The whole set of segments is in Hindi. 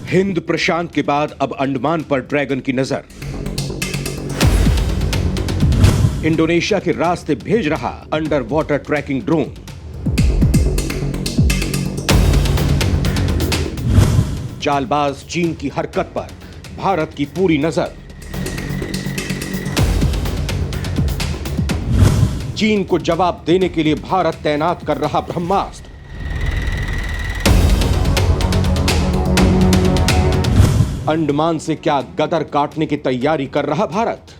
हिंद प्रशांत के बाद अब अंडमान पर ड्रैगन की नजर। इंडोनेशिया के रास्ते भेज रहा under water trekking drone. Chaalbaaz चीन की हरकत पर भारत की पूरी नजर। चीन को जवाब देने के लिए भारत तैनात कर रहा ब्रह्मास्त्र। अंडमान से क्या गदर काटने की तैयारी कर रहा भारत?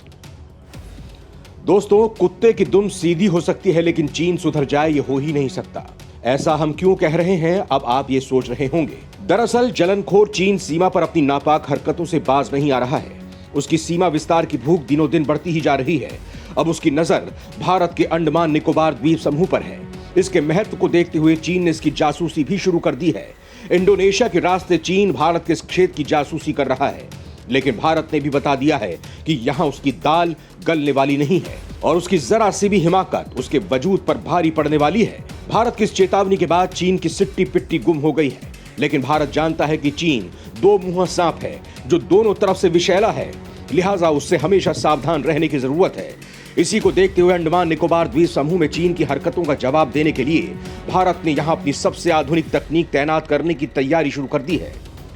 दोस्तों, कुत्ते की दुम सीधी हो सकती है लेकिन चीन सुधर जाए ये हो ही नहीं सकता। ऐसा हम क्यों कह रहे हैं, अब आप ये सोच रहे होंगे। दरअसल जलनखोर चीन सीमा पर अपनी नापाक हरकतों से बाज नहीं आ रहा है। उसकी सीमा विस्तार की भूख दिनों दिन बढ़ती ही जा रही है। अब उसकी नजर भारत के अंडमान निकोबार द्वीप समूह पर है। इसके महत्व को देखते हुए चीन ने इसकी जासूसी भी शुरू कर दी है। इंडोनेशिया के रास्ते चीन भारत के इस क्षेत्र की जासूसी कर रहा है, लेकिन भारत ने भी बता दिया है कि यहां उसकी दाल गलने वाली नहीं है और उसकी जरा सी भी हिमाकत उसके वजूद पर भारी पड़ने वाली है। भारत की इस चेतावनी के बाद चीन की सिट्टी पिट्टी गुम हो गई है, लेकिन भारत जानता है कि चीन दो मुंहा सांप है जो दोनों तरफ से विषैला है, लिहाजा उससे हमेशा सावधान रहने की जरूरत है। इसी को देखते हुए अंडमान निकोबार द्वीप समूह में चीन की हरकतों का जवाब देने के लिए भारत ने यहां अपनी सबसे आधुनिक तकनीक तैनात करने की तैयारी शुरू कर दी है।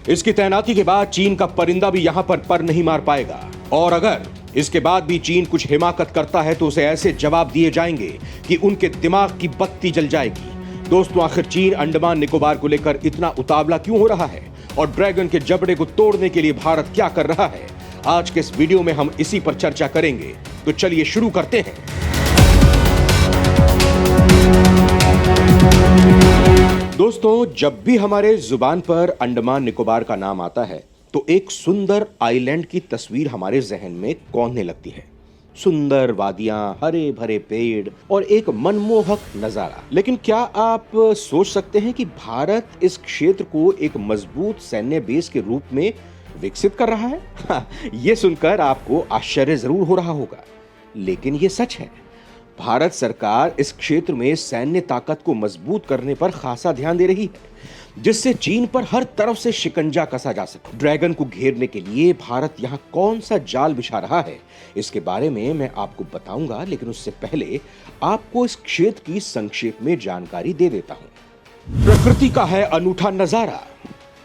इसकी तैनाती के बाद चीन का परिंदा भी यहां पर नहीं मार पाएगा, और अगर इसके बाद भी चीन कुछ हिमाकत करता है तो उसे ऐसे जवाब दिए जाएंगे कि उनके दिमाग की बत्ती जल जाएगी। दोस्तों, आखिर चीन अंडमान निकोबार को लेकर इतना उतावला क्यों हो रहा है और ड्रैगन के जबड़े को तोड़ने के लिए भारत क्या कर रहा है? आज के इस वीडियो में हम इसी पर चर्चा करेंगे, तो चलिए शुरू करते हैं। दोस्तों, जब भी हमारे जुबान पर अंडमान निकोबार का नाम आता है तो एक सुंदर आइलैंड की तस्वीर हमारे जहन में कौंधने लगती है। सुंदर वादियां, हरे भरे पेड़ और एक मनमोहक नजारा। लेकिन क्या आप सोच सकते हैं कि भारत इस क्षेत्र को एक मजबूत सैन्य बेस के रूप में विकसित कर रहा है? यह सुनकर आपको आश्चर्य जरूर हो रहा होगा, लेकिन यह सच है। भारत सरकार इस क्षेत्र में सैन्य ताकत को मजबूत करने पर खासा ध्यान दे रही है, जिससे चीन पर हर तरफ से शिकंजा कसा जा सके। ड्रैगन को घेरने के लिए भारत यहां कौन सा जाल बिछा रहा है, इसके बारे में मैं आपको बताऊंगा, लेकिन उससे पहले आपको इस क्षेत्र की संक्षेप में जानकारी दे देता हूं। प्रकृति का है अनूठा नजारा,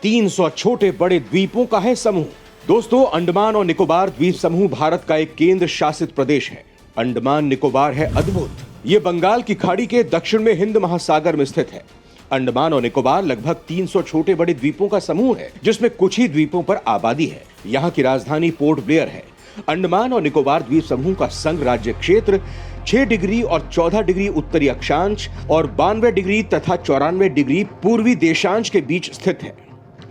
300 छोटे बड़े द्वीपों का है समूह। दोस्तों, अंडमान और निकोबार द्वीप समूह भारत का एक केंद्र शासित प्रदेश है। अंडमान निकोबार है अद्भुत। ये बंगाल की खाड़ी के दक्षिण में हिंद महासागर में स्थित है। अंडमान और निकोबार लगभग 300 छोटे बड़े द्वीपों का समूह है, जिसमें कुछ ही द्वीपों पर आबादी है। यहाँ की राजधानी पोर्ट ब्लेयर है। अंडमान और निकोबार द्वीप समूह का संघ राज्य क्षेत्र 6 डिग्री और 14 डिग्री उत्तरी अक्षांश और 92 डिग्री तथा 94 डिग्री पूर्वी देशांश के बीच स्थित है।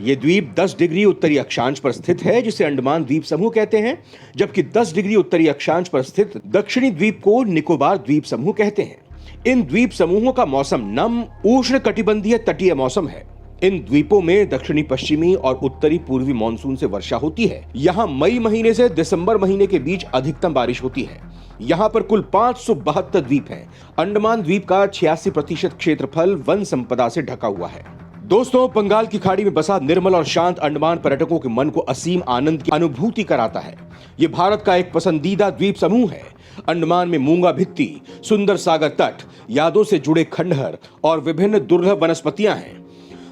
ये द्वीप 10 डिग्री उत्तरी अक्षांश पर स्थित है, जिसे अंडमान द्वीप समूह कहते हैं, जबकि 10 डिग्री उत्तरी अक्षांश पर स्थित दक्षिणी द्वीप को निकोबार द्वीप समूह कहते हैं। इन द्वीप समूहों का मौसम नम उष्ण कटिबंधीय तटीय मौसम है। इन द्वीपों में दक्षिणी पश्चिमी और उत्तरी पूर्वी मानसून से वर्षा होती है। यहाँ मई महीने से दिसंबर महीने के बीच अधिकतम बारिश होती है। यहाँ पर कुल 572 द्वीप हैं। अंडमान द्वीप का 86% क्षेत्रफल वन संपदा से ढका हुआ है। दोस्तों, बंगाल की खाड़ी में बसा निर्मल और शांत अंडमान पर्यटकों के मन को असीम आनंद की अनुभूति कराता है। ये भारत का एक पसंदीदा द्वीप समूह है। अंडमान में मूंगा भित्ती, सुंदर सागर तट, यादों से जुड़े खंडहर और विभिन्न दुर्लभ वनस्पतियां हैं।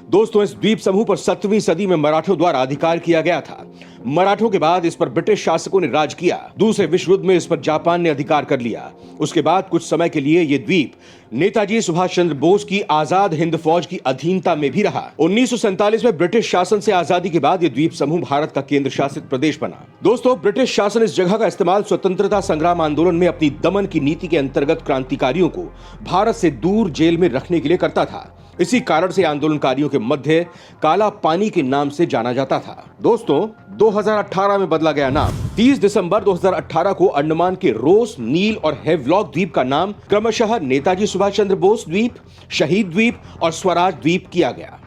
दोस्तों, इस द्वीप समूह पर 7वीं सदी में मराठों द्वारा अधिकार किया गया था। मराठों के बाद इस पर ब्रिटिश शासकों ने राज किया। दूसरे विश्व युद्ध में इस पर जापान ने अधिकार कर लिया। उसके बाद कुछ समय के लिए यह द्वीप नेताजी सुभाष चंद्र बोस की आजाद हिंद फौज की अधीनता में भी रहा। 1947 में ब्रिटिश शासन से आजादी के बाद यह द्वीप समूह भारत का केंद्र शासित प्रदेश बना। दोस्तों, ब्रिटिश शासन इस जगह का इस्तेमाल स्वतंत्रता संग्राम आंदोलन में अपनी दमन की नीति के अंतर्गत क्रांतिकारियों को भारत से दूर जेल में रखने के लिए करता था। इसी कारण से आंदोलनकारियों के मध्य काला पानी के नाम से जाना जाता था। दोस्तों, 2018 में बदला गया नाम। 30 दिसंबर 2018 को अंडमान के रोस, नील और हेवलॉक द्वीप का नाम क्रमशः नेताजी सुभाष चंद्र बोस द्वीप, शहीद द्वीप और स्वराज द्वीप किया गया।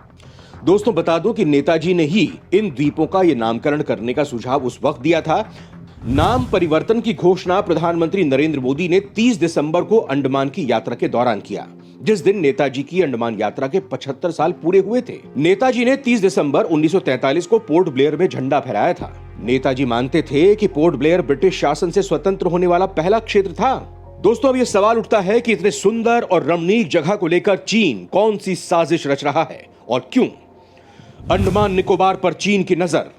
दोस्तों, बता दूं कि नेताजी ने ही इन द्वीपों का ये नामकरण करने का सुझाव उस वक्त दिया था नाम परिवर्तन की घोषणा प्रधानमंत्री नरेंद्र मोदी ने 30 दिसंबर को अंडमान की यात्रा के दौरान किया, जिस दिन नेताजी की अंडमान यात्रा के 75 साल पूरे हुए थे। नेताजी ने 30 दिसंबर 1943 को पोर्ट ब्लेयर में झंडा फहराया था। नेताजी मानते थे कि पोर्ट ब्लेयर ब्रिटिश शासन से स्वतंत्र होने वाला पहला क्षेत्र था। दोस्तों, अब यह सवाल उठता है कि इतने सुंदर और रमणीक जगह को लेकर चीन कौन सी साजिश रच रहा है और क्यों? अंडमान निकोबार पर चीन की नजर,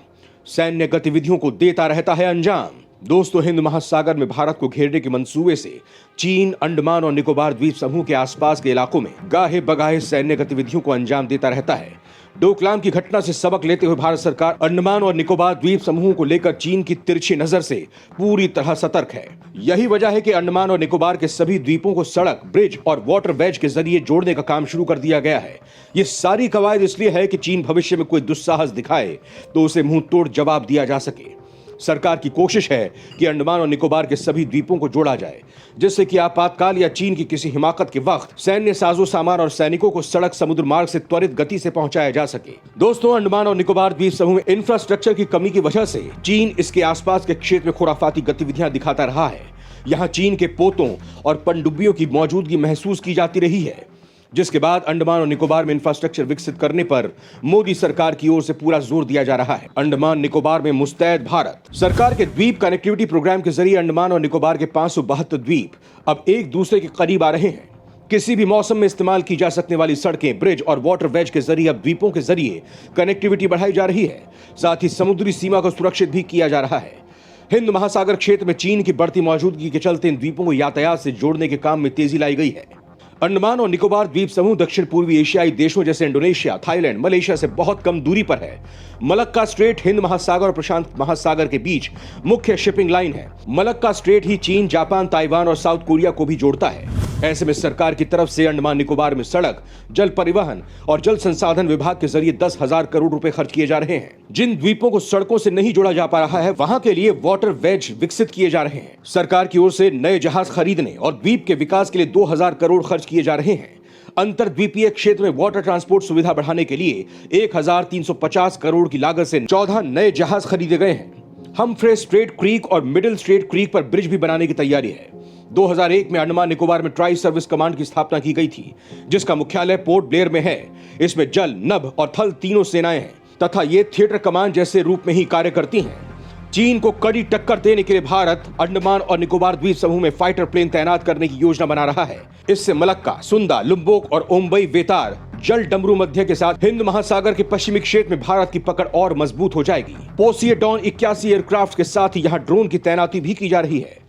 सैन्य गतिविधियों को देता रहता है अंजाम। दोस्तों, हिंद महासागर में भारत को घेरने के मंसूबे से चीन अंडमान और निकोबार द्वीप समूह के आसपास के इलाकों में गाहे बगाहे सैन्य गतिविधियों को अंजाम देता रहता है। डोकलाम की घटना से सबक लेते हुए भारत सरकार अंडमान और निकोबार द्वीप समूह को लेकर चीन की तिरछी नजर से पूरी तरह सतर्क है। यही वजह है कि अंडमान और निकोबार के सभी द्वीपों को सड़क, ब्रिज और वाटर वेज के जरिए जोड़ने का काम शुरू कर दिया गया है। ये सारी कवायद इसलिए है कि चीन भविष्य में कोई दुस्साहस दिखाए तो उसे मुंह तोड़ जवाब दिया जा सके। सरकार की कोशिश है कि अंडमान और निकोबार के सभी द्वीपों को जोड़ा जाए, जिससे कि आपातकाल या चीन की किसी हिमाकत के वक्त सैन्य साजो सामान और सैनिकों को सड़क समुद्र मार्ग से त्वरित गति से पहुंचाया जा सके। दोस्तों, अंडमान और निकोबार द्वीप समूह में इंफ्रास्ट्रक्चर की कमी की वजह से चीन इसके आसपास के क्षेत्र में खुराफाती गतिविधियां दिखाता रहा है। यहाँ चीन के पोतों और पनडुब्बियों की मौजूदगी महसूस की जाती रही है, जिसके बाद अंडमान और निकोबार में इंफ्रास्ट्रक्चर विकसित करने पर मोदी सरकार की ओर से पूरा जोर दिया जा रहा है। अंडमान निकोबार में मुस्तैद भारत सरकार के द्वीप कनेक्टिविटी प्रोग्राम के जरिए अंडमान और निकोबार के 572 द्वीप अब एक दूसरे के करीब आ रहे हैं। किसी भी मौसम में इस्तेमाल की जा सकने वाली सड़कें, ब्रिज और वाटर वेज के जरिए अब द्वीपों के जरिए कनेक्टिविटी बढ़ाई जा रही है। साथ ही समुद्री सीमा को सुरक्षित भी किया जा रहा है। हिंद महासागर क्षेत्र में चीन की बढ़ती मौजूदगी के चलते इन द्वीपों को यातायात से जोड़ने के काम में तेजी लाई गई है। अंडमान और निकोबार द्वीप समूह दक्षिण पूर्वी एशियाई देशों जैसे इंडोनेशिया, थाईलैंड, मलेशिया से बहुत कम दूरी पर है। मलक्का स्ट्रेट हिंद महासागर और प्रशांत महासागर के बीच मुख्य शिपिंग लाइन है। मलक्का स्ट्रेट ही चीन, जापान, ताइवान और साउथ कोरिया को भी जोड़ता है। ऐसे में सरकार की तरफ से अंडमान निकोबार में सड़क, जल परिवहन और जल संसाधन विभाग के जरिए 10,000 करोड़ रुपए खर्च किए जा रहे हैं। जिन द्वीपों को सड़कों से नहीं जोड़ा जा पा रहा है, वहां के लिए वाटर वेज विकसित किए जा रहे हैं। सरकार की ओर से नए जहाज खरीदने और द्वीप के विकास के लिए 2,000 करोड़ खर्च किए जा रहे हैं। अंतरद्वीपीय क्षेत्र में वाटर ट्रांसपोर्ट सुविधा बढ़ाने के लिए 1,350 करोड़ की लागत से 14 नए जहाज खरीदे गए हैं। हमफ्रे स्ट्रेट क्रीक और मिडिल स्ट्रेट क्रीक पर ब्रिज भी बनाने की तैयारी है। 2001 में अंडमान निकोबार में ट्राई सर्विस कमांड की स्थापना की गई थी, जिसका मुख्यालय पोर्ट ब्लेयर में है। इसमें जल, नभ और थल तीनों सेनाएं हैं तथा ये थिएटर कमांड जैसे रूप में ही कार्य करती हैं। चीन को कड़ी टक्कर देने के लिए भारत अंडमान और निकोबार द्वीप समूह में फाइटर प्लेन तैनात करने की योजना बना रहा है। इससे मलक्का, सुंदा, लुम्बोक और ओम्बई वेतार जल डमरू मध्य के साथ हिंद महासागर के पश्चिमी क्षेत्र में भारत की पकड़ और मजबूत हो जाएगी। पोसिडॉन 81 एयरक्राफ्ट के साथ ही यहाँ ड्रोन की तैनाती भी की जा रही है।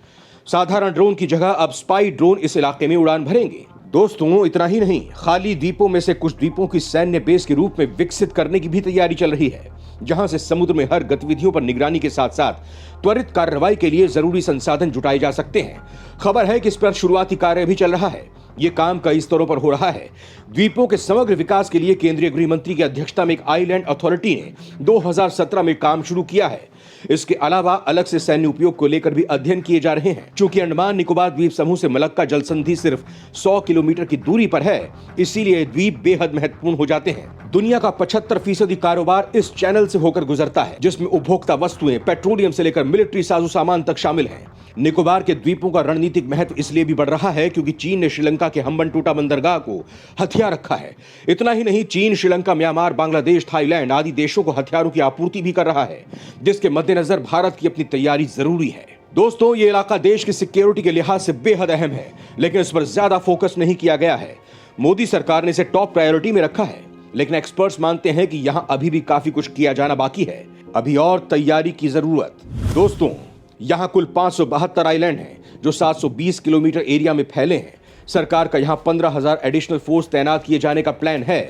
साधारण ड्रोन की जगह अब स्पाई ड्रोन इस इलाके में उड़ान भरेंगे। दोस्तों, इतना ही नहीं, खाली द्वीपों में से कुछ द्वीपों की सैन्य बेस के रूप में विकसित करने की भी तैयारी चल रही है, जहां से समुद्र में हर गतिविधियों पर निगरानी के साथ साथ त्वरित कार्रवाई के लिए जरूरी संसाधन जुटाए जा सकते हैं। खबर है कि इस पर शुरुआती कार्य भी चल रहा है। ये काम कई स्तरों पर हो रहा है। द्वीपों के समग्र विकास के लिए केंद्रीय गृह मंत्री की अध्यक्षता में एक आइलैंड अथॉरिटी ने 2017 में काम शुरू किया है। इसके अलावा अलग से सैन्य उपयोग को लेकर भी अध्ययन किए जा रहे हैं। चूंकि अंडमान निकोबार द्वीप समूह से मलक्का जल संधि सिर्फ 100 किलोमीटर की दूरी पर है, इसीलिए द्वीप बेहद महत्वपूर्ण हो जाते हैं। दुनिया का 75% कारोबार इस चैनल से होकर गुजरता है, जिसमें उपभोक्ता वस्तुएं, पेट्रोलियम से लेकर मिलिट्री साजो सामान तक शामिल हैं। निकोबार के द्वीपों का रणनीतिक महत्व इसलिए भी बढ़ रहा है क्योंकि चीन ने श्रीलंका के हम्बनटोटा बंदरगाह को हथियार रखा है। इतना ही नहीं, चीन श्रीलंका, म्यांमार, बांग्लादेश, थाईलैंड आदि देशों को हथियारों की आपूर्ति भी कर रहा है, जिसके मद्देनजर भारत की अपनी तैयारी जरूरी है। दोस्तों, ये इलाका देश की सिक्योरिटी के लिहाज से बेहद अहम है, लेकिन इस पर ज्यादा फोकस नहीं किया गया है। मोदी सरकार ने इसे टॉप प्रायोरिटी में रखा है, लेकिन एक्सपर्ट्स मानते हैं कि यहाँ अभी भी काफी कुछ किया जाना बाकी है। अभी और तैयारी की जरूरत। दोस्तों, यहाँ कुल 572 आइलैंड हैं, जो 720 किलोमीटर एरिया में फैले हैं। सरकार का यहाँ 15,000 एडिशनल फोर्स तैनात किए जाने का प्लान है।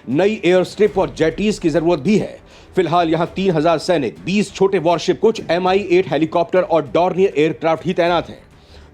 नई एयर स्ट्रिप और जेटीज की जरूरत भी है। फिलहाल यहाँ 3,000 सैनिक, 20 छोटे वॉरशिप, कुछ Mi-8 हेलीकॉप्टर और डॉर्नियर एयरक्राफ्ट ही तैनात हैं।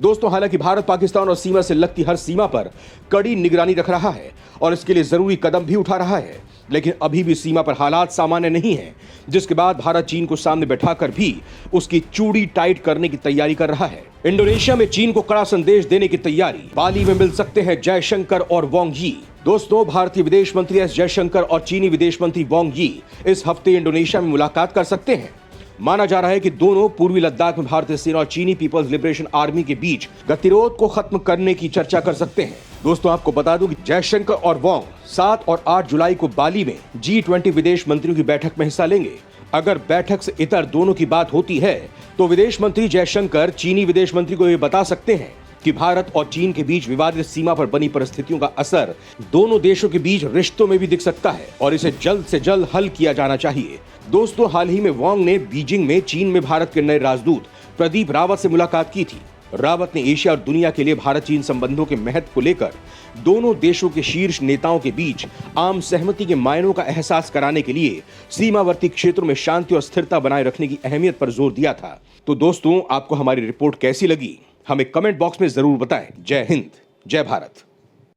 दोस्तों, हालांकि भारत पाकिस्तान और सीमा से लगती हर सीमा पर कड़ी निगरानी रख रहा है और इसके लिए जरूरी कदम भी उठा रहा है, लेकिन अभी भी सीमा पर हालात सामान्य नहीं है, जिसके बाद भारत चीन को सामने बैठाकर भी उसकी चूड़ी टाइट करने की तैयारी कर रहा है। इंडोनेशिया में चीन को कड़ा संदेश देने की तैयारी। बाली में मिल सकते हैं जयशंकर और वांग यी। दोस्तों, भारतीय विदेश मंत्री एस जयशंकर और चीनी विदेश मंत्री वांग यी इस हफ्ते इंडोनेशिया में मुलाकात कर सकते हैं। माना जा रहा है कि दोनों पूर्वी लद्दाख में भारतीय सेना और चीनी पीपल्स लिबरेशन आर्मी के बीच गतिरोध को खत्म करने की चर्चा कर सकते हैं। दोस्तों, आपको बता दूं कि जयशंकर और वांग 7 और 8 जुलाई को बाली में G20 विदेश मंत्रियों की बैठक में हिस्सा लेंगे। अगर बैठक से इतर दोनों की बात होती है तो विदेश मंत्री जयशंकर चीनी विदेश मंत्री को यह बता सकते हैं कि भारत और चीन के बीच विवादित सीमा पर बनी परिस्थितियों का असर दोनों देशों के बीच रिश्तों में भी दिख सकता है और इसे जल्द से जल्द हल किया जाना चाहिए। दोस्तों, हाल ही में वांग ने बीजिंग में चीन में भारत के नए राजदूत प्रदीप रावत से मुलाकात की थी। रावत ने एशिया और दुनिया के लिए भारत चीन संबंधों के महत्व को लेकर दोनों देशों के शीर्ष नेताओं के बीच आम सहमति के मायनों का एहसास कराने के लिए सीमावर्ती क्षेत्रों में शांति और स्थिरता बनाए रखने की अहमियत पर जोर दिया था। तो दोस्तों, आपको हमारी रिपोर्ट कैसी लगी, हमें कमेंट बॉक्स में जरूर बताएं। जय हिंद, जय भारत।